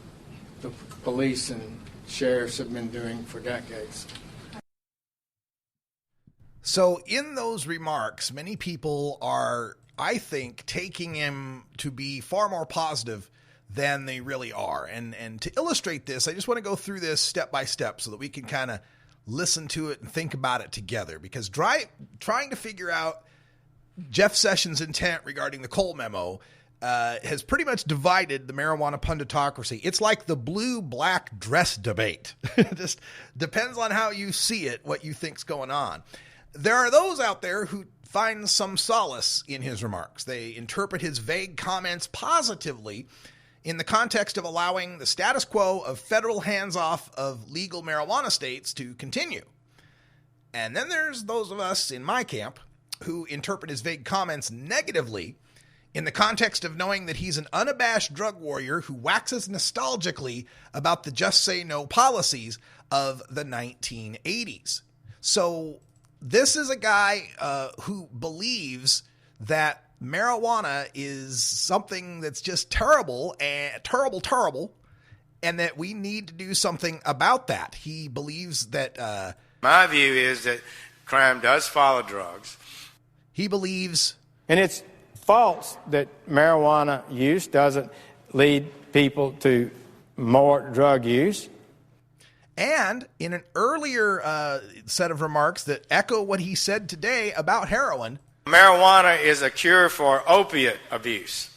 the police and sheriffs have been doing for decades. So in those remarks, many people are, I think, taking him to be far more positive than they really are. And to illustrate this, I just want to go through this step by step so that we can kind of listen to it and think about it together. Because trying to figure out Jeff Sessions' intent regarding the Cole memo has pretty much divided the marijuana punditocracy. It's like the blue-black dress debate. It just depends on how you see it, what you think's going on. There are those out there who find some solace in his remarks. They interpret his vague comments positively in the context of allowing the status quo of federal hands-off of legal marijuana states to continue. And then there's those of us in my camp who interpret his vague comments negatively in the context of knowing that he's an unabashed drug warrior who waxes nostalgically about the just say no policies of the 1980s. So this is a guy who believes that marijuana is something that's just terrible, and that we need to do something about that. He believes that... My view is that crime does follow drugs. He believes... And it's false that marijuana use doesn't lead people to more drug use. And in an earlier set of remarks that echo what he said today about heroin... Marijuana is a cure for opiate abuse.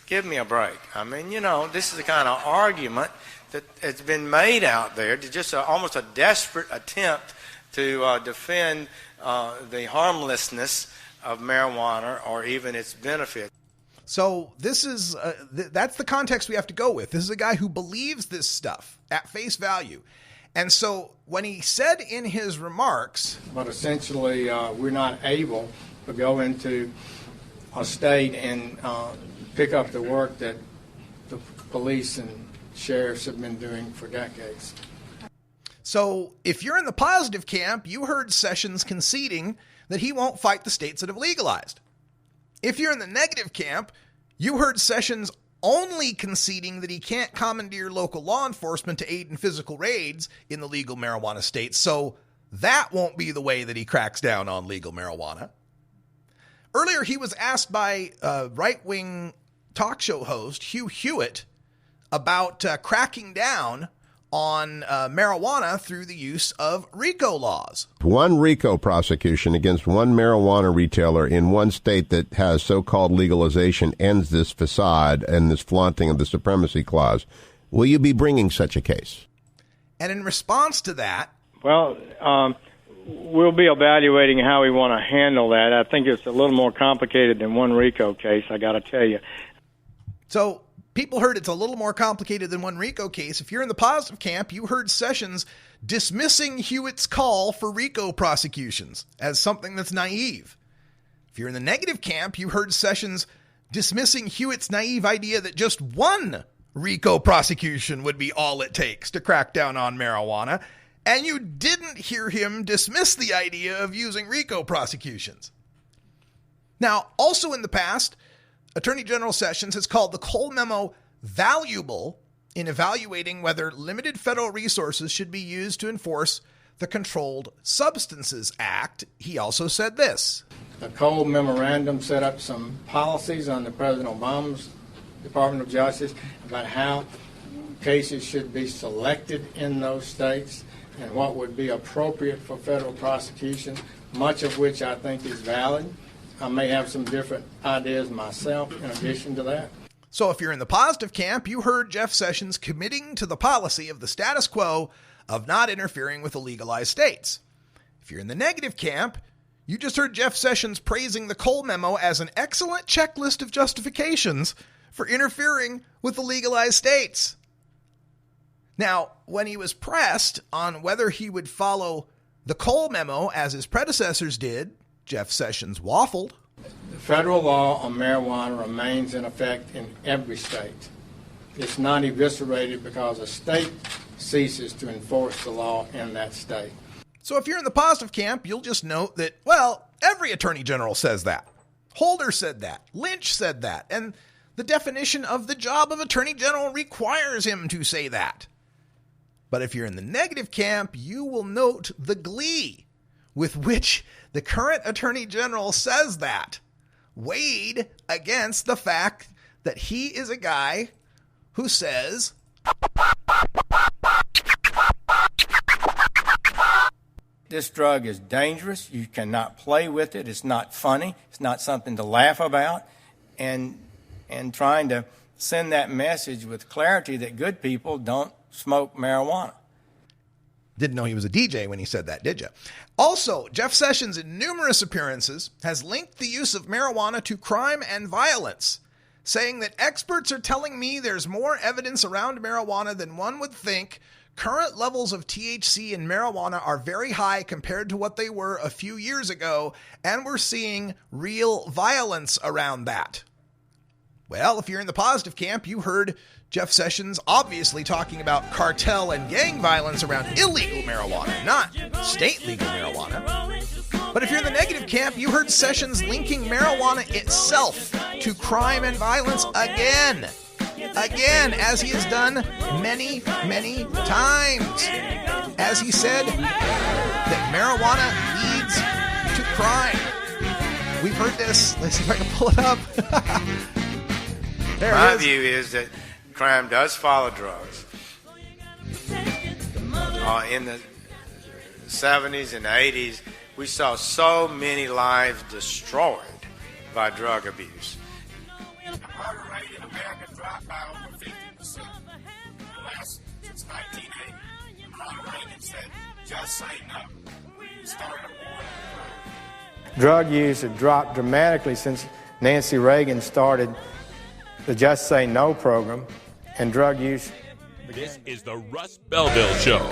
Give me a break. I mean, this is the kind of argument that has been made out there, to just almost a desperate attempt to defend the harmlessness of marijuana or even its benefit. So this is that's the context we have to go with. This is a guy who believes this stuff at face value. And so when he said in his remarks... But essentially, we're not able go into a state and pick up the work that the police and sheriffs have been doing for decades. So if you're in the positive camp, you heard Sessions conceding that he won't fight the states that have legalized. If you're in the negative camp, you heard Sessions only conceding that he can't commandeer local law enforcement to aid in physical raids in the legal marijuana states. So that won't be the way that he cracks down on legal marijuana. Earlier, he was asked by right-wing talk show host Hugh Hewitt about cracking down on marijuana through the use of RICO laws. One RICO prosecution against one marijuana retailer in one state that has so-called legalization ends this facade and this flaunting of the supremacy clause. Will you be bringing such a case? And in response to that... Well, we'll be evaluating how we want to handle that. I think it's a little more complicated than one RICO case, I got to tell you. So people heard it's a little more complicated than one RICO case. If you're in the positive camp, you heard Sessions dismissing Hewitt's call for RICO prosecutions as something that's naive. If you're in the negative camp, you heard Sessions dismissing Hewitt's naive idea that just one RICO prosecution would be all it takes to crack down on marijuana. And you didn't hear him dismiss the idea of using RICO prosecutions. Now, also in the past, Attorney General Sessions has called the Cole memo valuable in evaluating whether limited federal resources should be used to enforce the Controlled Substances Act. He also said this. The Cole memorandum set up some policies under President Obama's Department of Justice about how cases should be selected in those states and what would be appropriate for federal prosecution, much of which I think is valid. I may have some different ideas myself in addition to that. So if you're in the positive camp, you heard Jeff Sessions committing to the policy of the status quo of not interfering with the legalized states. If you're in the negative camp, you just heard Jeff Sessions praising the Cole memo as an excellent checklist of justifications for interfering with the legalized states. Now, when he was pressed on whether he would follow the Cole memo as his predecessors did, Jeff Sessions waffled. The federal law on marijuana remains in effect in every state. It's not eviscerated because a state ceases to enforce the law in that state. So if you're in the positive camp, you'll just note that, well, every attorney general says that. Holder said that. Lynch said that. And the definition of the job of attorney general requires him to say that. But if you're in the negative camp, you will note the glee with which the current attorney general says that, weighed against the fact that he is a guy who says, this drug is dangerous. You cannot play with it. It's not funny. It's not something to laugh about. And trying to send that message with clarity that good people don't smoke marijuana. Didn't know he was a DJ when he said that, did you? Also, Jeff Sessions in numerous appearances has linked the use of marijuana to crime and violence, saying that experts are telling me there's more evidence around marijuana than one would think. Current levels of THC in marijuana are very high compared to what they were a few years ago, and we're seeing real violence around that. Well, if you're in the positive camp, you heard Jeff Sessions obviously talking about cartel and gang violence around illegal marijuana, not state legal marijuana. But if you're in the negative camp, you heard Sessions linking marijuana itself to crime and violence again, as he has done many, many times. As he said that marijuana leads to crime. We've heard this. Let's see if I can pull it up. My view is that crime does follow drugs. In the 70s and 80s, we saw so many lives destroyed by drug abuse. The murder rate in America dropped by over 50%. Since 1980, Ronald Reagan said, just say no. We started a war. Drug use had dropped dramatically since Nancy Reagan started the Just Say No program, and drug use. This is the Russ Belville Show.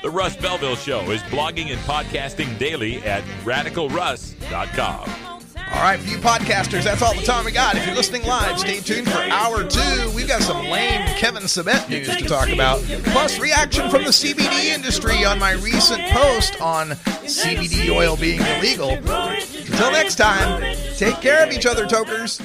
The The Russ Belville Show is blogging and podcasting daily at radicalruss.com. All right, for you podcasters, that's all the time we got. If you're listening live, stay tuned for Hour 2. We've got some lame Kevin Sabet news to talk about, plus reaction from the CBD industry on my recent post on CBD oil being illegal. Until next time, take care of each other, tokers.